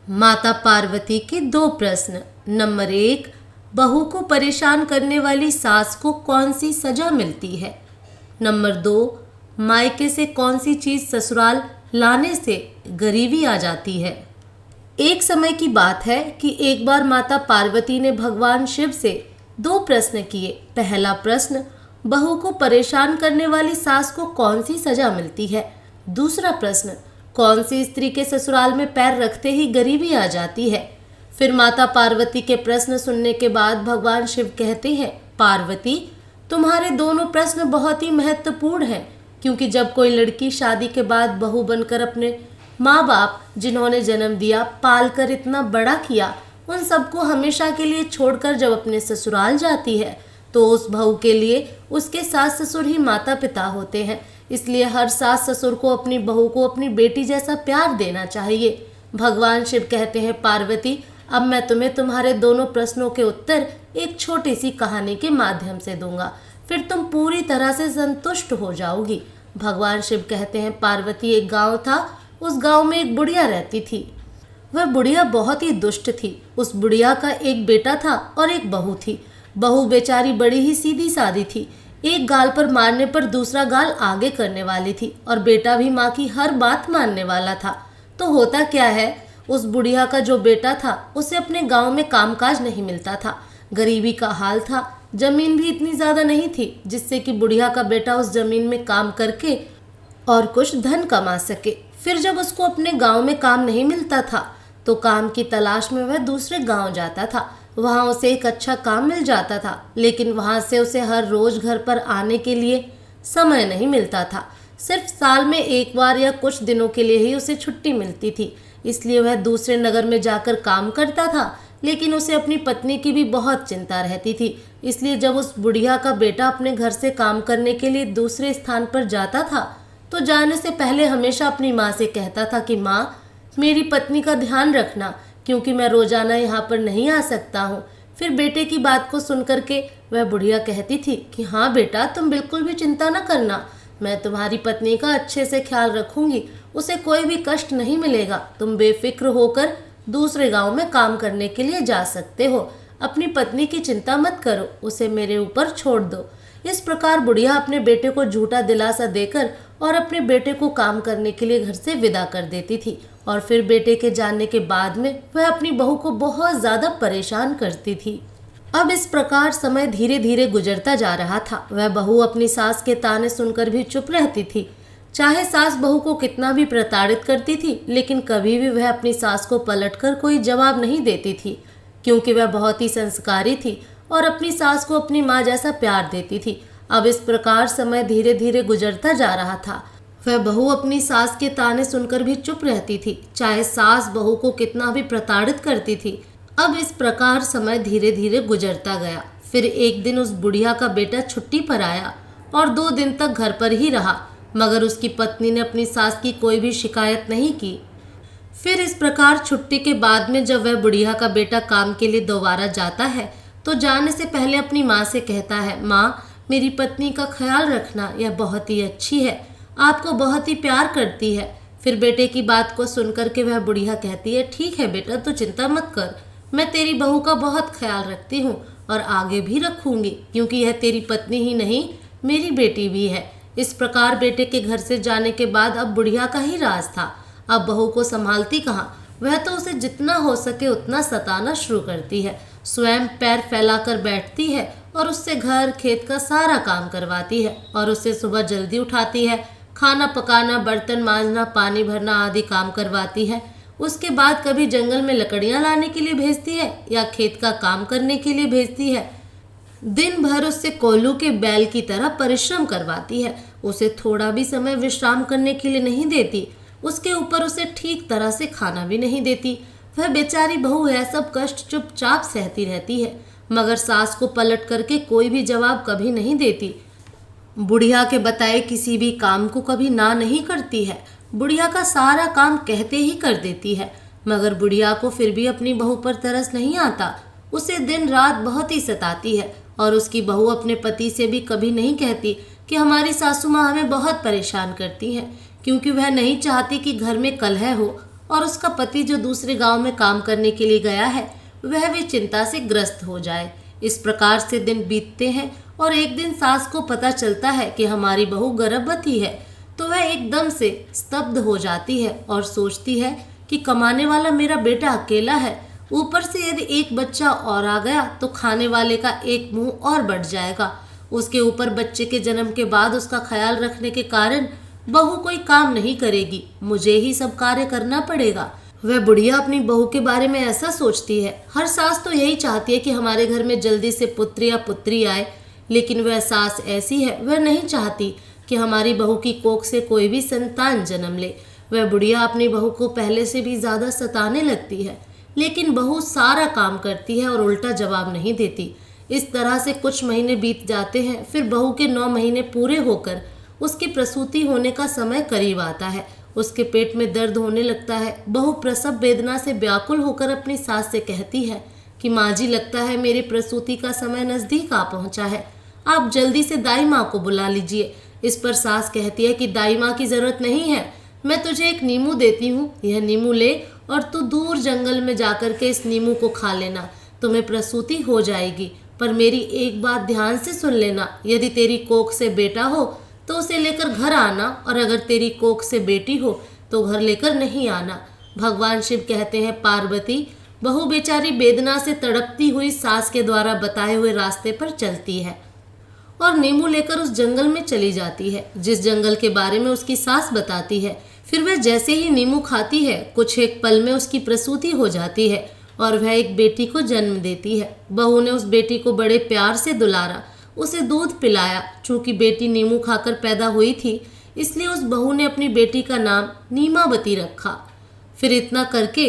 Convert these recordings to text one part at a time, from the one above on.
माता पार्वती के दो प्रश्न। नंबर 1, बहू को परेशान करने वाली सास को कौन सी सजा मिलती है। नंबर 2, मायके से कौन सी चीज ससुराल लाने से गरीबी आ जाती है। एक समय की बात है कि एक बार माता पार्वती ने भगवान शिव से दो प्रश्न किए। पहला प्रश्न, बहू को परेशान करने वाली सास को कौन सी सजा मिलती है। दूसरा प्रश्न, कौन सी स्त्री के ससुराल में पैर रखते ही गरीबी आ जाती है। फिर माता पार्वती के प्रश्न सुनने के बाद भगवान शिव कहते हैं, पार्वती, तुम्हारे दोनों प्रश्न बहुत ही महत्वपूर्ण हैं, क्योंकि जब कोई लड़की शादी के बाद बहू बनकर अपने माँ बाप जिन्होंने जन्म दिया, पाल कर इतना बड़ा किया, उन सबको हमेशा के लिए छोड़कर जब अपने ससुराल जाती है तो उस बहू के लिए उसके सास ससुर ही माता पिता होते हैं। इसलिए हर सास ससुर को अपनी बहू को अपनी बेटी जैसा प्यार देना चाहिए। भगवान शिव कहते हैं, पार्वती, अब मैं तुम्हें तुम्हारे दोनों प्रश्नों के उत्तर एक छोटी सी कहानी के माध्यम से दूंगा, फिर तुम पूरी तरह से संतुष्ट हो जाओगी। भगवान शिव कहते हैं, पार्वती, एक गांव था। उस गांव में एक बुढ़िया रहती थी। वह बुढ़िया बहुत ही दुष्ट थी। उस बुढ़िया का एक बेटा था और एक बहू थी। बहू बेचारी बड़ी ही सीधी सादी थी। एक गाल पर मारने पर दूसरा गाल आगे करने वाली थी और बेटा भी माँ की हर बात मानने वाला था। तो होता क्या है, उस बुढ़िया का जो बेटा था उसे अपने गांव में कामकाज नहीं मिलता था। गरीबी का हाल था। जमीन भी इतनी ज्यादा नहीं थी जिससे कि बुढ़िया का बेटा उस जमीन में काम करके और कुछ धन कमा सके। फिर जब उसको अपने गांव में काम नहीं मिलता था तो काम की तलाश में वह दूसरे गांव जाता था। वहां उसे एक अच्छा काम मिल जाता था, लेकिन वहां से उसे हर रोज घर पर आने के लिए समय नहीं मिलता था। सिर्फ साल में एक बार या कुछ दिनों के लिए ही उसे छुट्टी मिलती थी। इसलिए वह दूसरे नगर में जाकर काम करता था, लेकिन उसे अपनी पत्नी की भी बहुत चिंता रहती थी। इसलिए जब उस बुढ़िया का बेटा अपने घर से काम करने के लिए दूसरे स्थान पर जाता था तो जाने से पहले हमेशा अपनी माँ से कहता था कि माँ, मेरी पत्नी का ध्यान रखना, क्योंकि मैं रोजाना यहाँ पर नहीं आ सकता हूँ। फिर बेटे की बात को सुनकर के वह बुढ़िया कहती थी कि हाँ बेटा, तुम बिल्कुल भी चिंता न करना, मैं तुम्हारी पत्नी का अच्छे से ख्याल रखूंगी, उसे कोई भी कष्ट नहीं मिलेगा। तुम बेफिक्र होकर दूसरे गांव में काम करने के लिए जा सकते हो। अपनी पत्नी की चिंता मत करो, उसे मेरे ऊपर छोड़ दो। इस प्रकार बुढ़िया अपने बेटे को झूठा दिलासा देकर और अपने बेटे को काम करने के लिए घर से विदा कर देती थी। और फिर बेटे के जाने के बाद में वह अपनी बहू को बहुत ज्यादा परेशान करती थी। अब इस प्रकार समय धीरे धीरे गुजरता जा रहा था। वह बहू अपनी सास के ताने सुनकर भी चुप रहती थी। चाहे सास बहू को कितना भी प्रताड़ित करती थी, लेकिन कभी भी वह अपनी सास को पलटकर कोई जवाब नहीं देती थी, क्योंकि वह बहुत ही संस्कारी थी और अपनी सास को अपनी माँ जैसा प्यार देती थी। अब इस प्रकार समय धीरे धीरे गुजरता जा रहा था। वह बहू अपनी सास के ताने सुनकर भी चुप रहती थी, चाहे सास बहू को कितना भी प्रताड़ित करती थी। अब इस प्रकार समय धीरे धीरे गुजरता गया। फिर एक दिन उस बुढ़िया का बेटा छुट्टी पर आया और 2 दिन तक घर पर ही रहा, मगर उसकी पत्नी ने अपनी सास की कोई भी शिकायत नहीं की। फिर इस प्रकार छुट्टी के बाद में जब वह बुढ़िया का बेटा काम के लिए दोबारा जाता है तो जाने से पहले अपनी माँ से कहता है, माँ, मेरी पत्नी का ख्याल रखना, यह बहुत ही अच्छी है, आपको बहुत ही प्यार करती है। फिर बेटे की बात को सुनकर के वह बुढ़िया कहती है, ठीक है बेटा, तू चिंता मत कर, मैं तेरी बहू का बहुत ख्याल रखती हूँ और आगे भी रखूंगी, क्योंकि यह तेरी पत्नी ही नहीं, मेरी बेटी भी है। इस प्रकार बेटे के घर से जाने के बाद अब बुढ़िया का ही राज था। अब बहू को संभालती कहाँ, वह तो उसे जितना हो सके उतना सताना शुरू करती है। स्वयं पैर फैलाकर बैठती है और उससे घर खेत का सारा काम करवाती है और उससे सुबह जल्दी उठाती है, खाना पकाना, बर्तन मांजना, पानी भरना आदि काम करवाती है। उसके बाद कभी जंगल में लकड़ियां लाने के लिए भेजती है या खेत का काम करने के लिए भेजती है। दिन भर उससे कोल्हू के बैल की तरह परिश्रम करवाती है। उसे थोड़ा भी समय विश्राम करने के लिए नहीं देती। उसके ऊपर उसे ठीक तरह से खाना भी नहीं देती। वह बेचारी बहू यह सब कष्ट चुपचाप सहती रहती है, मगर सास को पलट करके कोई भी जवाब कभी नहीं देती। बुढ़िया के बताए किसी भी काम को कभी ना नहीं करती है। बुढ़िया का सारा काम कहते ही कर देती है, मगर बुढ़िया को फिर भी अपनी बहू पर तरस नहीं आता। उसे दिन रात बहुत ही सताती है और उसकी बहू अपने पति से भी कभी नहीं कहती कि हमारी सासू माँ हमें बहुत परेशान करती हैं, क्योंकि वह नहीं चाहती कि घर में कलह हो और उसका पति जो दूसरे गांव में काम करने के लिए गया है वह भी चिंता से ग्रस्त हो जाए। इस प्रकार से दिन बीतते हैं और एक दिन सास को पता चलता है कि हमारी बहू गर्भवती है, तो वह एकदम से स्तब्ध हो जाती है और सोचती है कि कमाने वाला मेरा बेटा अकेला है, ऊपर से यदि एक बच्चा और आ गया तो खाने वाले का एक मुंह और बढ़ जाएगा। उसके ऊपर बच्चे के जन्म के बाद उसका ख्याल रखने के कारण बहू कोई काम नहीं करेगी, मुझे ही सब कार्य करना पड़ेगा। वह बुढ़िया अपनी बहू के बारे में ऐसा सोचती है। हर सास तो यही चाहती है कि हमारे घर में जल्दी से पुत्र या पुत्री आए, लेकिन वह सास ऐसी है, वह नहीं चाहती कि हमारी बहू की कोख से कोई भी संतान जन्म ले। वह बुढ़िया अपनी बहू को पहले से भी ज्यादा सताने लगती है, लेकिन बहू सारा काम करती है और उल्टा जवाब नहीं देती। इस तरह से कुछ महीने बीत जाते हैं। फिर बहू के 9 महीने पूरे होकर उसकी प्रसूति होने का समय करीब आता है। उसके पेट में दर्द होने लगता है। बहू प्रसव वेदना से व्याकुल होकर अपनी सास से कहती है कि माँ जी, लगता है मेरी प्रसूति का समय नजदीक आ पहुंचा है, आप जल्दी से दाई माँ को बुला लीजिए। इस पर सास कहती है कि दाई माँ की जरूरत नहीं है, मैं तुझे एक नींबू देती हूँ, यह नींबू ले और तू दूर जंगल में जाकर के इस नींबू को खा लेना, तुम्हें प्रसूति हो जाएगी। पर मेरी एक बात ध्यान से सुन लेना, यदि तेरी कोख से बेटा हो तो उसे लेकर घर आना, और अगर तेरी कोख से बेटी हो तो घर लेकर नहीं आना। भगवान शिव कहते हैं, पार्वती, बहू बेचारी वेदना से तड़पती हुई सास के द्वारा बताए हुए रास्ते पर चलती है और नींबू लेकर उस जंगल में चली जाती है जिस जंगल के बारे में उसकी सास बताती है। फिर वह जैसे ही नींबू खाती है, कुछ एक पल में उसकी प्रसूति हो जाती है और वह एक बेटी को जन्म देती है। बहू ने उस बेटी को बड़े प्यार से दुलारा, उसे दूध पिलाया। चूंकि बेटी नींबू खाकर पैदा हुई थी, इसलिए उस बहू ने अपनी बेटी का नाम नीमावती रखा। फिर इतना करके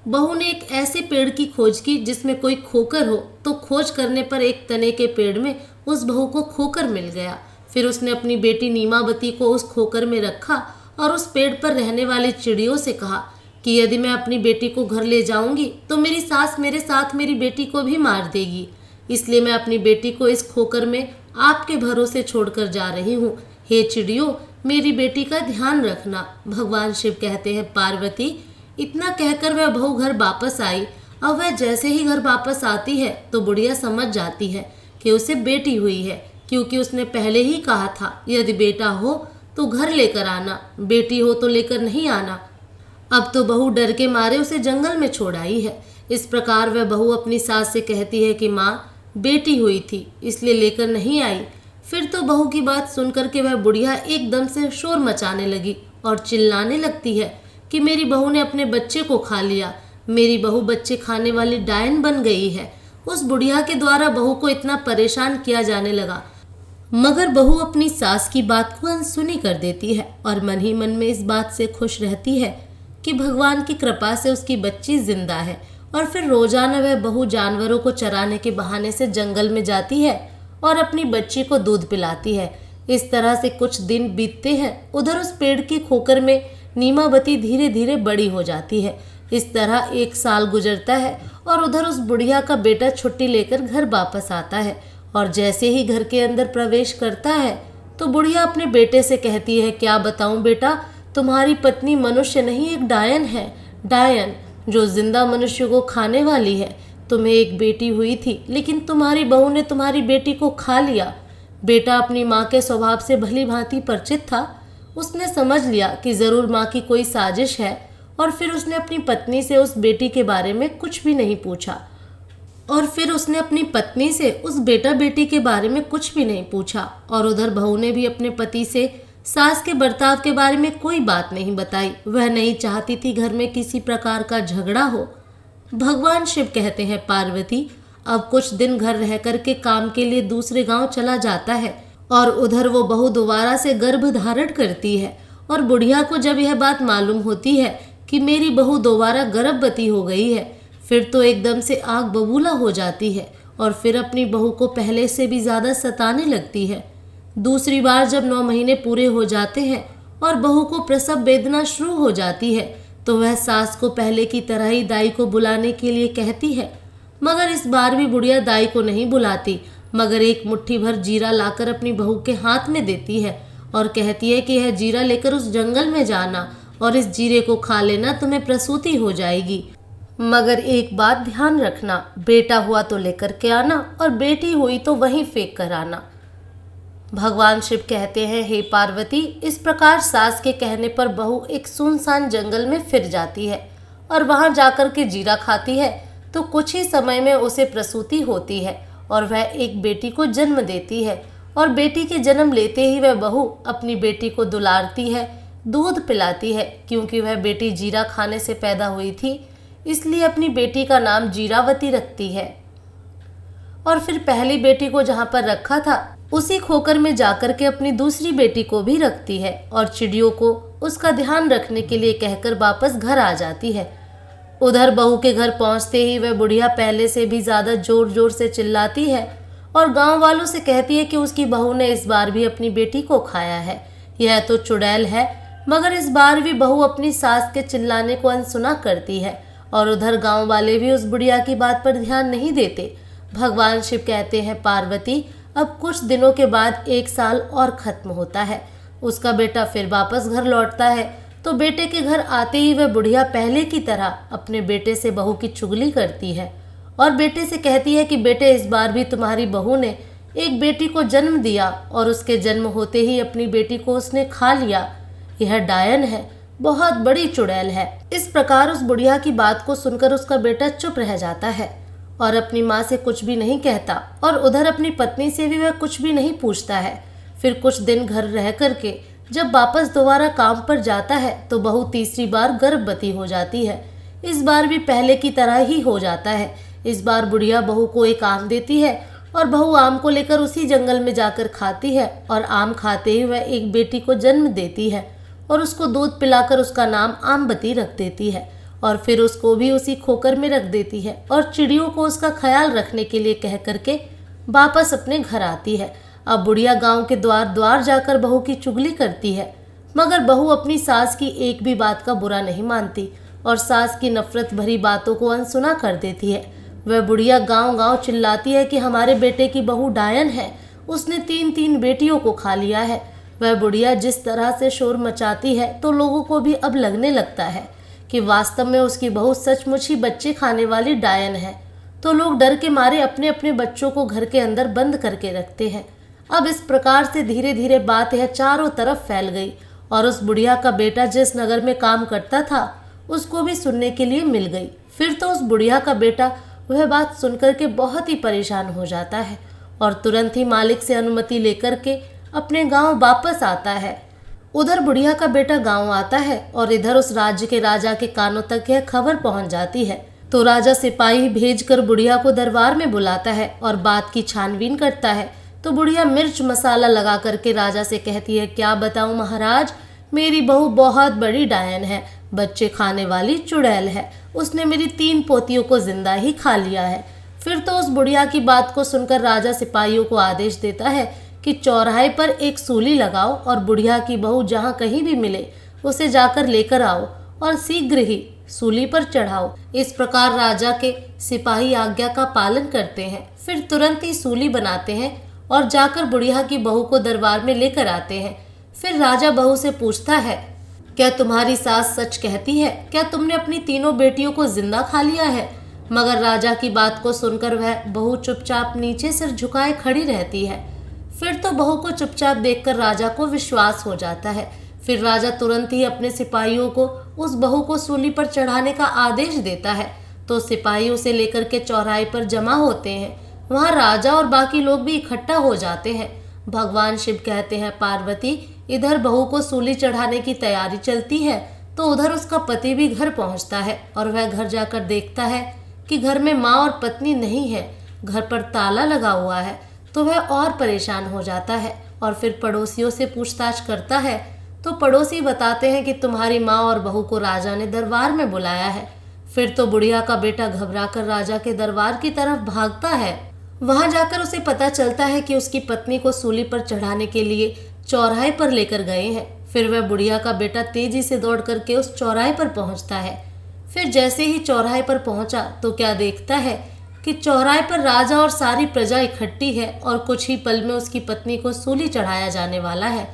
बहू ने एक ऐसे पेड़ की खोज की जिसमें कोई खोकर हो, तो खोज करने पर एक तने के पेड़ में उस बहू को खोकर मिल गया। फिर उसने अपनी बेटी नीमावती को उस खोकर में रखा और उस पेड़ पर रहने वाली चिड़ियों से कहा कि यदि मैं अपनी बेटी को घर ले जाऊंगी तो मेरी सास मेरे साथ मेरी बेटी को भी मार देगी, इसलिए मैं अपनी बेटी को इस खोकर में आपके भरोसे छोड़कर जा रही हूँ। हे चिड़ियों, मेरी बेटी का ध्यान रखना। भगवान शिव कहते हैं, पार्वती, इतना कहकर वह बहू घर वापस आई। अब वह जैसे ही घर वापस आती है तो बुढ़िया समझ जाती है कि उसे बेटी हुई है, क्योंकि उसने पहले ही कहा था यदि बेटा हो तो घर लेकर आना, बेटी हो तो लेकर नहीं आना। अब तो बहू डर के मारे उसे जंगल में छोड़ आई है। इस प्रकार वह बहू अपनी सास से कहती है कि माँ, बेटी हुई थी इसलिए लेकर नहीं आई। फिर तो बहू की बात सुनकर के वह बुढ़िया एकदम से शोर मचाने लगी और चिल्लाने लगती है कि मेरी बहू ने अपने बच्चे को खा लिया, मेरी बहू बच्चे खाने वाली डायन बन गई है। उस बुढ़िया के द्वारा बहू को इतना परेशान किया जाने लगा, मगर बहू अपनी सास की बात को अनसुनी कर देती है और मन ही मन में इस बात से खुश रहती है कि भगवान की कृपा से उसकी बच्ची जिंदा है। और फिर रोजाना वह बहू जानवरों को चराने के बहाने से जंगल में जाती है और अपनी बच्ची को दूध पिलाती है। इस तरह से कुछ दिन बीतते हैं। उधर उस पेड़ की खोकर में नीमावती धीरे धीरे बड़ी हो जाती है। इस तरह 1 साल गुजरता है और उधर उस बुढ़िया का बेटा छुट्टी लेकर घर वापस आता है और जैसे ही घर के अंदर प्रवेश करता है तो बुढ़िया अपने बेटे से कहती है, क्या बताऊं बेटा, तुम्हारी पत्नी मनुष्य नहीं, एक डायन है, डायन जो जिंदा मनुष्य को खाने वाली है। तुम्हें एक बेटी हुई थी, लेकिन तुम्हारी बहू ने तुम्हारी बेटी को खा लिया। बेटा अपनी माँ के स्वभाव से भली भांति परिचित था। उसने समझ लिया कि जरूर माँ की कोई साजिश है और फिर उसने अपनी पत्नी से उस बेटी के बारे में कुछ भी नहीं पूछा और उधर बहू ने भी अपने पति से सास के बर्ताव के बारे में कोई बात नहीं बताई। वह नहीं चाहती थी घर में किसी प्रकार का झगड़ा हो। भगवान शिव कहते हैं, पार्वती, अब कुछ दिन घर रह कर के काम के लिए दूसरे गांव चला जाता है और उधर वो बहू दोबारा से गर्भ धारण करती है। और बुढ़िया को जब यह बात मालूम होती है कि मेरी बहू दोबारा गर्भवती हो गई है, फिर तो एकदम से आग बबूला हो जाती है और फिर अपनी बहू को पहले से भी ज्यादा सताने लगती है। दूसरी बार जब 9 महीने पूरे हो जाते हैं और बहू को प्रसव वेदना शुरू हो जाती है तो वह सास को पहले की तरह ही दाई को बुलाने के लिए कहती है, मगर इस बार भी बुढ़िया दाई को नहीं बुलाती, मगर एक मुट्ठी भर जीरा लाकर अपनी बहू के हाथ में देती है और कहती है कि यह जीरा लेकर उस जंगल में जाना और इस जीरे को खा लेना, तुम्हें प्रसूति हो जाएगी। मगर एक बात ध्यान रखना, बेटा हुआ तो लेकर के आना और बेटी हुई तो वहीं फेंक कर आना। भगवान शिव कहते हैं, हे पार्वती, इस प्रकार सास के कहने पर बहू एक सुनसान जंगल में फिर जाती है और वहां जाकर के जीरा खाती है तो कुछ ही समय में उसे प्रसूति होती है और वह एक बेटी को जन्म देती है। और बेटी के जन्म लेते ही वह बहू अपनी बेटी को दुलारती है, दूध पिलाती है। क्योंकि वह बेटी जीरा खाने से पैदा हुई थी, इसलिए अपनी बेटी का नाम जीरावती रखती है। और फिर पहली बेटी को जहाँ पर रखा था उसी खोकर में जाकर के अपनी दूसरी बेटी को भी रखती है और चिड़ियों को उसका ध्यान रखने के लिए कहकर वापस घर आ जाती है। उधर बहू के घर पहुंचते ही वह बुढ़िया पहले से भी ज्यादा जोर जोर से चिल्लाती है और गांव वालों से कहती है कि उसकी बहू ने इस बार भी अपनी बेटी को खाया है। यह तो चुड़ैल है। मगर इस बार भी बहू अपनी सास के चिल्लाने को अनसुना करती है और उधर गांव वाले भी उस बुढ़िया की बात पर ध्यान नहीं देते। भगवान शिव कहते हैं, पार्वती, अब कुछ दिनों के बाद 1 साल और खत्म होता है। उसका बेटा फिर वापस घर लौटता है तो बेटे के घर आते ही वह बुढ़िया पहले की तरह अपने बेटे से बहू की चुगली करती है और बेटे से कहती है कि बेटे, इस बार भी तुम्हारी बहू ने एक बेटी को जन्म दिया और उसके जन्म होते ही अपनी बेटी को उसने खा लिया। यह डायन है, बहुत बड़ी चुड़ैल है। इस प्रकार उस बुढ़िया की बात को सुनकर उसका बेटा चुप रह जाता है और अपनी माँ से कुछ भी नहीं कहता और उधर अपनी पत्नी से भी वह कुछ भी नहीं पूछता है। फिर कुछ दिन घर रह करके जब वापस दोबारा काम पर जाता है तो बहू तीसरी बार गर्भवती हो जाती है। इस बार भी पहले की तरह ही हो जाता है। इस बार बुढ़िया बहू को एक आम देती है और बहू आम को लेकर उसी जंगल में जाकर खाती है और आम खाते ही वह एक बेटी को जन्म देती है और उसको दूध पिलाकर उसका नाम आमबती रख देती है और फिर उसको भी उसी खोकर में रख देती है और चिड़ियों को उसका ख्याल रखने के लिए कह करके वापस अपने घर आती है। अब बुढ़िया गांव के द्वार द्वार जाकर बहू की चुगली करती है, मगर बहू अपनी सास की एक भी बात का बुरा नहीं मानती और सास की नफरत भरी बातों को अनसुना कर देती है। वह बुढ़िया गांव गांव चिल्लाती है कि हमारे बेटे की बहू डायन है, उसने 3 बेटियों को खा लिया है। वह बुढ़िया जिस तरह से शोर मचाती है तो लोगों को भी अब लगने लगता है कि वास्तव में उसकी बहू सचमुच ही बच्चे खाने वाली डायन है। तो लोग डर के मारे अपने अपने बच्चों को घर के अंदर बंद करके रखते हैं। अब इस प्रकार से धीरे धीरे बात यह चारों तरफ फैल गई और उस बुढ़िया का बेटा जिस नगर में काम करता था उसको भी सुनने के लिए मिल गई। फिर तो उस बुढ़िया का बेटा वह बात सुनकर के बहुत ही परेशान हो जाता है और तुरंत ही मालिक से अनुमति लेकर के अपने गांव वापस आता है। उधर बुढ़िया का बेटा गांव आता है और इधर उस राज्य के राजा के कानों तक यह खबर पहुंच जाती है। तो राजा सिपाही भेजकर बुढ़िया को दरबार में बुलाता है और बात की छानबीन करता है। तो बुढ़िया मिर्च मसाला लगा करके राजा से कहती है, क्या बताऊं महाराज, मेरी बहू बहुत बड़ी डायन है, बच्चे खाने वाली चुड़ैल है। उसने मेरी 3 पोतियों को जिंदा ही खा लिया है। फिर तो उस बुढ़िया की बात को सुनकर राजा सिपाहियों को आदेश देता है कि चौराहे पर एक सूली लगाओ और बुढ़िया की बहू जहाँ कहीं भी मिले उसे जाकर लेकर आओ और शीघ्र ही सूली पर चढ़ाओ। इस प्रकार राजा के सिपाही आज्ञा का पालन करते हैं। फिर तुरंत ही सूली बनाते हैं और जाकर बुढ़िया की बहू को दरबार में लेकर आते हैं। फिर राजा बहू से पूछता है, क्या तुम्हारी सास सच कहती है? क्या तुमने अपनी 3 बेटियों को जिंदा खा लिया है? मगर राजा की बात को सुनकर वह बहू चुपचाप नीचे सिर झुकाए खड़ी रहती है। फिर तो बहू को चुपचाप देखकर राजा को विश्वास हो जाता है। फिर राजा तुरंत ही अपने सिपाहियों को उस बहू को सूली पर चढ़ाने का आदेश देता है। तो सिपाही उसे लेकर के चौराहे पर जमा होते हैं। वहाँ राजा और बाकी लोग भी इकट्ठा हो जाते हैं। भगवान शिव कहते हैं, पार्वती, इधर बहू को सूली चढ़ाने की तैयारी चलती है तो उधर उसका पति भी घर पहुँचता है और वह घर जाकर देखता है कि घर में माँ और पत्नी नहीं है, घर पर ताला लगा हुआ है। तो वह और परेशान हो जाता है और फिर पड़ोसियों से पूछताछ करता है। तो पड़ोसी बताते हैं कि तुम्हारी माँ और बहू को राजा ने दरबार में बुलाया है। फिर तो बुढ़िया का बेटा घबराकर राजा के दरबार की तरफ भागता है। वहां जाकर उसे पता चलता है कि उसकी पत्नी को सूली पर चढ़ाने के लिए चौराहे पर लेकर गए हैं। फिर वह बुढ़िया का बेटा तेजी से दौड़ करके उस चौराहे पर पहुंचता है। फिर जैसे ही चौराहे पर पहुंचा तो क्या देखता है कि चौराहे पर राजा और सारी प्रजा इकट्ठी है और कुछ ही पल में उसकी पत्नी को सूली चढ़ाया जाने वाला है।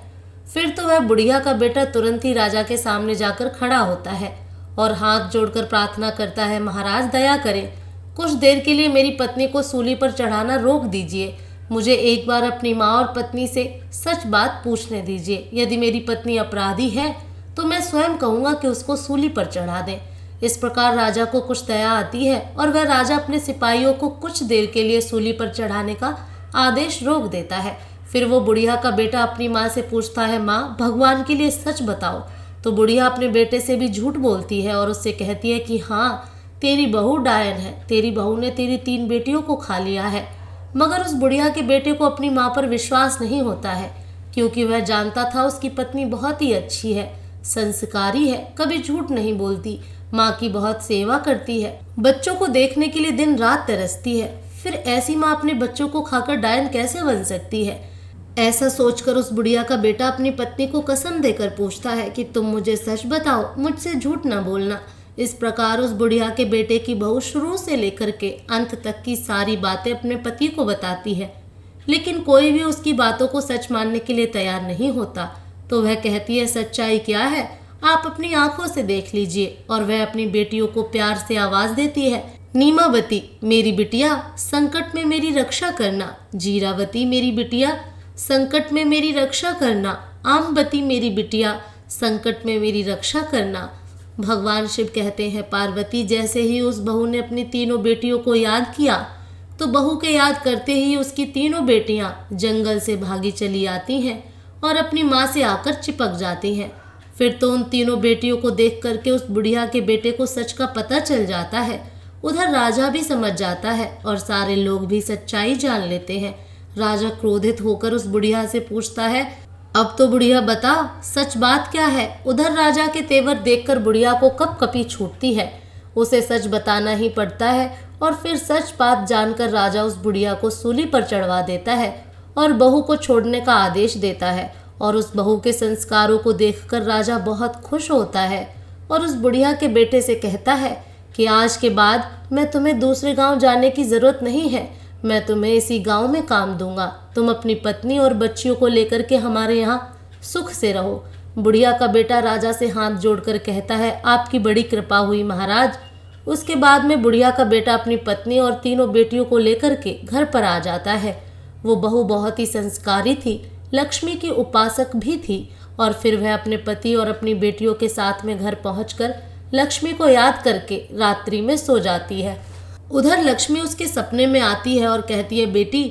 फिर तो वह बुढ़िया का बेटा तुरंत ही राजा के सामने जाकर खड़ा होता है और हाथ जोड़कर प्रार्थना करता है, महाराज दया करें, कुछ देर के लिए मेरी पत्नी को सूली पर चढ़ाना रोक दीजिए। मुझे एक बार अपनी माँ और पत्नी से सच बात पूछने दीजिए। यदि मेरी पत्नी अपराधी है तो मैं स्वयं कहूँगा कि उसको सूली पर चढ़ा दें। इस प्रकार राजा को कुछ दया आती है और वह राजा अपने सिपाहियों को कुछ देर के लिए सूली पर चढ़ाने का आदेश रोक देता है। फिर वो बुढ़िया का बेटा अपनी माँ से पूछता है, माँ भगवान के लिए सच बताओ। तो बुढ़िया अपने बेटे से भी झूठ बोलती है और उससे कहती है कि हाँ, तेरी बहू डायन है, तेरी बहू ने तेरी 3 बेटियों को खा लिया है। मगर उस बुढ़िया के बेटे को अपनी माँ पर विश्वास नहीं होता है, क्योंकि वह जानता था उसकी पत्नी बहुत ही अच्छी है, संस्कारी है, कभी झूठ नहीं बोलती, माँ की बहुत सेवा करती है, बच्चों को देखने के लिए दिन रात तरसती है। फिर ऐसी माँ अपने बच्चों को खाकर डायन कैसे बन सकती है? ऐसा सोचकर उस बुढ़िया का बेटा अपनी पत्नी को कसम देकर पूछता है कि तुम मुझे सच बताओ, मुझसे झूठ ना बोलना। इस प्रकार उस बुढ़िया के बेटे की बहू शुरू से लेकर के अंत तक की सारी बातें अपने पति को बताती है, लेकिन कोई भी उसकी बातों को सच मानने के लिए तैयार नहीं होता। तो वह कहती है, सच्चाई क्या है आप अपनी आंखों से देख लीजिए। और वह अपनी बेटियों को प्यार से आवाज देती है, नीमावती मेरी बिटिया संकट में मेरी रक्षा करना, जीरावती मेरी बिटिया संकट में मेरी रक्षा करना, आमवती मेरी बिटिया संकट में मेरी रक्षा करना। भगवान शिव कहते हैं, पार्वती जैसे ही उस बहू ने अपनी 3 बेटियों को याद किया तो बहू के याद करते ही उसकी 3 बेटियां जंगल से भागी चली आती हैं और अपनी माँ से आकर चिपक जाती हैं। फिर तो उन 3 बेटियों को देख करके उस बुढ़िया के बेटे को सच का पता चल जाता है। उधर राजा भी समझ जाता है और सारे लोग भी सच्चाई जान लेते हैं। राजा क्रोधित होकर उस बुढ़िया से पूछता है, अब तो बुढ़िया बता सच बात क्या है। उधर राजा के तेवर देखकर बुढ़िया को कपकपी छूटती है, उसे सच बताना ही पड़ता है। और फिर सच बात जानकर राजा उस बुढ़िया को सूली पर चढ़वा देता है और बहू को छोड़ने का आदेश देता है। और उस बहू के संस्कारों को देखकर राजा बहुत खुश होता है और उस बुढ़िया के बेटे से कहता है कि आज के बाद मैं तुम्हें दूसरे गांव जाने की जरूरत नहीं है, मैं तुम्हें इसी गांव में काम दूंगा, तुम अपनी पत्नी और बच्चियों को लेकर के हमारे यहाँ सुख से रहो। बुढ़िया का बेटा राजा से हाथ जोड़कर कहता है, आपकी बड़ी कृपा हुई महाराज। उसके बाद में बुढ़िया का बेटा अपनी पत्नी और 3 बेटियों को लेकर के घर पर आ जाता है। वो बहू बहुत ही संस्कारी थी, लक्ष्मी की उपासक भी थी। और फिर वह अपने पति और अपनी बेटियों के साथ में घर पहुंचकर लक्ष्मी को याद करके रात्रि में सो जाती है। उधर लक्ष्मी उसके सपने में आती है और कहती है, बेटी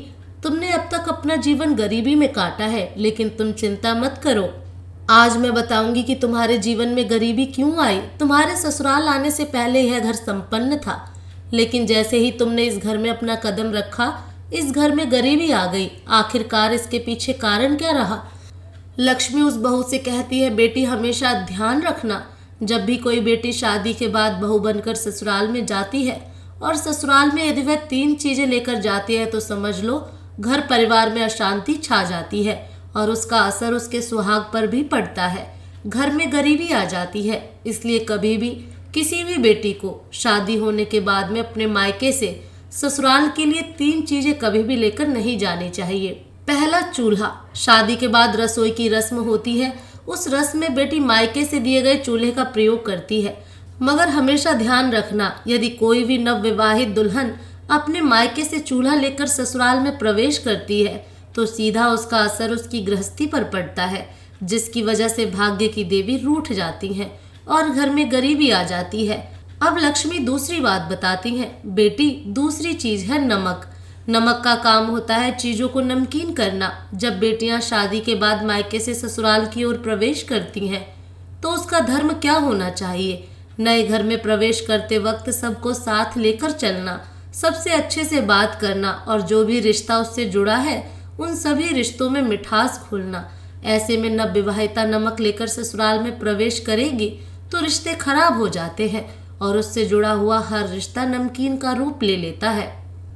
तुमने अब तक अपना जीवन गरीबी में काटा है, लेकिन तुम चिंता मत करो, आज मैं बताऊंगी कि तुम्हारे जीवन में गरीबी क्यों आई। तुम्हारे ससुराल आने से पहले यह घर संपन्न था, लेकिन जैसे ही तुमने इस घर में अपना कदम रखा, इस घर में गरीबी आ गई। आखिरकार इसके पीछे कारण क्या रहा? लक्ष्मी उस बहू से कहती है, बेटी हमेशा ध्यान रखना, जब भी कोई बेटी शादी के बाद बहू बनकर ससुराल में जाती है और ससुराल में यदि वह 3 चीजें लेकर जाती है तो समझ लो घर परिवार में अशांति छा जाती है और उसका असर उसके सुहाग पर भी पड़ता है, घर में गरीबी आ जाती है। इसलिए कभी भी किसी भी बेटी को शादी होने के बाद में अपने मायके से ससुराल के लिए 3 चीजें कभी भी लेकर नहीं जानी चाहिए। पहला, चूल्हा। शादी के बाद रसोई की रस्म होती है, उस रस्म में बेटी मायके से दिए गए चूल्हे का प्रयोग करती है। मगर हमेशा ध्यान रखना, यदि कोई भी नवविवाहित दुल्हन अपने मायके से चूल्हा लेकर ससुराल में प्रवेश करती है तो सीधा उसका असर उसकी गृहस्थी पर पड़ता है, जिसकी वजह से भाग्य की देवी रूठ जाती हैं और घर में गरीबी आ जाती है। अब लक्ष्मी दूसरी बात बताती हैं, बेटी दूसरी चीज है नमक। नमक का काम होता है चीजों को नमकीन करना। जब बेटियां शादी के बाद मायके से ससुराल की ओर प्रवेश करती हैं तो उसका धर्म क्या होना चाहिए? नए घर में प्रवेश करते वक्त सबको साथ लेकर चलना, सबसे अच्छे से बात करना और जो भी रिश्ता उससे जुड़ा है उन सभी रिश्तों में मिठास घोलना। ऐसे में नवविवाहिता नमक लेकर ससुराल में प्रवेश करेगी तो रिश्ते खराब हो जाते हैं और उससे जुड़ा हुआ हर रिश्ता नमकीन का रूप ले लेता है।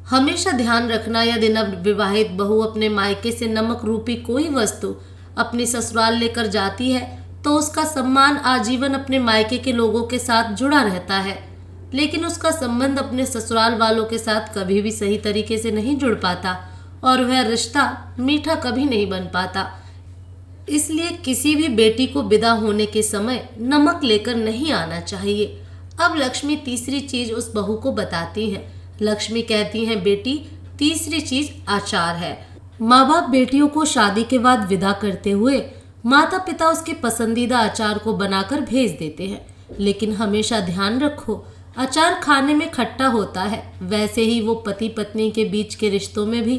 हमेशा ध्यान रखना, यदि नवविवाहित बहू अपने मायके से नमक रूपी कोई वस्तु अपनी ससुराल लेकर जाती है तो उसका सम्मान आजीवन अपने मायके के लोगों के साथ जुड़ा रहता है, लेकिन उसका संबंध अपने ससुराल वालों के साथ कभी भी सही तरीके से नहीं जुड़ पाता और वह रिश्ता मीठा कभी नहीं बन पाता। इसलिए किसी भी बेटी को विदा होने के समय नमक लेकर नहीं आना चाहिए। अब लक्ष्मी तीसरी चीज उस बहू को बताती हैं। लक्ष्मी कहती हैं, बेटी तीसरी चीज आचार है। माँ बाप बेटियों को शादी के बाद विदा करते हुए माता पिता उसके पसंदीदा अचार को बनाकर भेज देते हैं, लेकिन हमेशा ध्यान रखो, अचार खाने में खट्टा होता है, वैसे ही वो पति पत्नी के बीच के रिश्तों में भी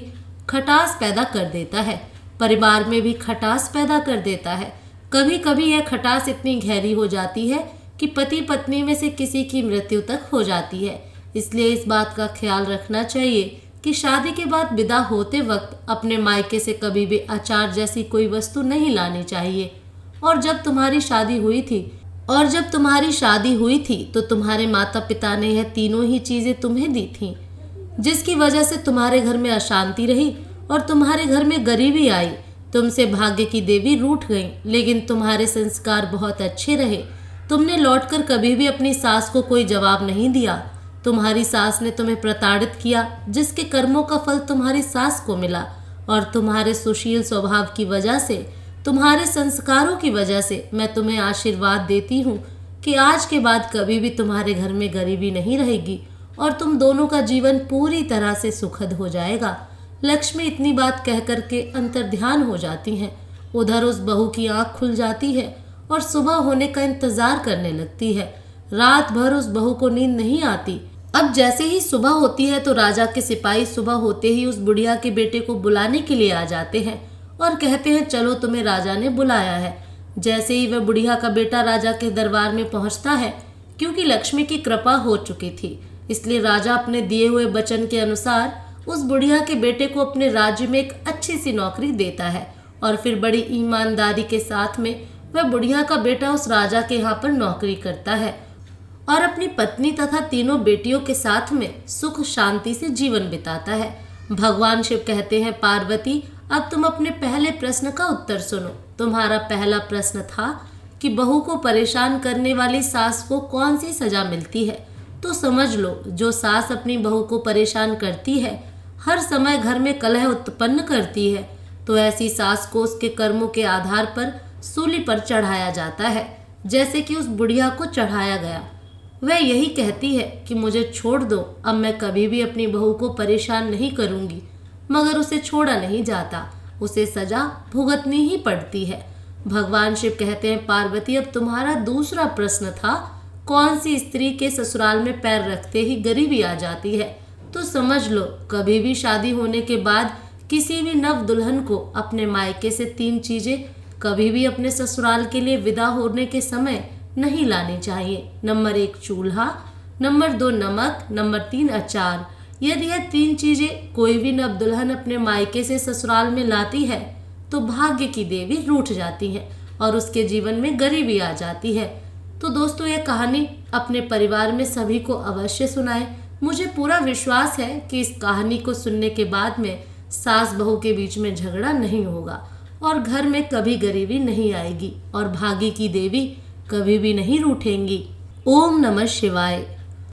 खटास पैदा कर देता है, परिवार में भी खटास पैदा कर देता है। कभी कभी यह खटास इतनी गहरी हो जाती है कि पति पत्नी में से किसी की मृत्यु तक हो जाती है। इसलिए इस बात का ख्याल रखना चाहिए कि शादी के बाद विदा होते वक्त अपने मायके से कभी भी अचार जैसी कोई वस्तु नहीं लानी चाहिए। और जब तुम्हारी शादी हुई थी तो तुम्हारे माता पिता ने यह तीनों ही चीजें तुम्हें दी थीं, जिसकी वजह से तुम्हारे घर में अशांति रही और तुम्हारे घर में गरीबी आई। तुमसे भाग्य की देवी रूठ गई, लेकिन तुम्हारे संस्कार बहुत अच्छे रहे। तुमने लौटकर कभी भी अपनी सास को कोई जवाब नहीं दिया। तुम्हारी सास ने तुम्हें प्रताड़ित किया, जिसके कर्मों का फल तुम्हारी सास को मिला। और तुम्हारे सुशील स्वभाव की वजह से, तुम्हारे संस्कारों की वजह से मैं तुम्हें आशीर्वाद देती हूँ कि आज के बाद कभी भी तुम्हारे घर में गरीबी नहीं रहेगी और तुम दोनों का जीवन पूरी तरह से सुखद हो जाएगा। लक्ष्मी इतनी बात कह करके अंतर्ध्यान हो जाती हैं। उधर उस बहू की आंख खुल जाती है और सुबह होने का इंतजार करने लगती है। रात भर उस बहू को नींद नहीं आती। अब जैसे ही सुबह होती है तो राजा के सिपाही सुबह होते ही उस बुढ़िया के बेटे को बुलाने के लिए आ जाते हैं और कहते हैं, चलो तुम्हें राजा ने बुलाया है। जैसे ही वह बुढ़िया का बेटा राजा के दरबार में पहुंचता है, क्योंकि लक्ष्मी की कृपा हो चुकी थी, इसलिए राजा अपने दिए हुए वचन के अनुसार उस बुढ़िया के बेटे को अपने राज्य में एक अच्छी सी नौकरी देता है। और फिर बड़ी ईमानदारी के साथ में वह बुढ़िया का बेटा उस राजा के यहाँ पर नौकरी करता है और अपनी पत्नी तथा तीनों बेटियों के साथ में सुख शांति से जीवन बिताता है। भगवान शिव कहते हैं, पार्वती अब तुम अपने पहले प्रश्न का उत्तर सुनो। तुम्हारा पहला प्रश्न था कि बहू को परेशान करने वाली सास को कौन सी सजा मिलती है। तो समझ लो, जो सास अपनी बहू को परेशान करती है, हर समय घर में कलह उत्पन्न करती है, तो ऐसी सास को उसके कर्मों के आधार पर सूली पर चढ़ाया जाता है, जैसे कि उस बुढ़िया को चढ़ाया गया। वह यही कहती है कि मुझे छोड़ दो, अब मैं कभी भी अपनी बहू को परेशान नहीं करूंगी, मगर उसे छोड़ा नहीं जाता, उसे सजा भुगतनी ही पड़ती है। भगवान शिव कहते हैं, पार्वती अब तुम्हारा दूसरा प्रश्न था, कौन सी स्त्री के ससुराल में पैर रखते ही गरीबी आ जाती है। तो समझ लो, कभी भी शादी होने के बाद किसी भी नव दुल्हन को अपने मायके से तीन चीजें कभी भी अपने ससुराल के लिए विदा होने के समय नहीं लानी चाहिए। नंबर 1 चूल्हा, नंबर 2 नमक, नंबर 3 अचार। यदि यह तीन चीजें कोई भी नव दुल्हन अपने मायके से ससुराल में लाती है तो भाग्य की देवी रूठ जाती है और उसके जीवन में गरीबी आ जाती है। तो दोस्तों, यह कहानी अपने परिवार में सभी को अवश्य सुनाएं। मुझे पूरा विश्वास है कि इस कहानी को सुनने के बाद में सास बहू के बीच में झगड़ा नहीं होगा और घर में कभी गरीबी नहीं आएगी और भाग्य की देवी कभी भी नहीं रूठेंगी। ओम नमः शिवाय।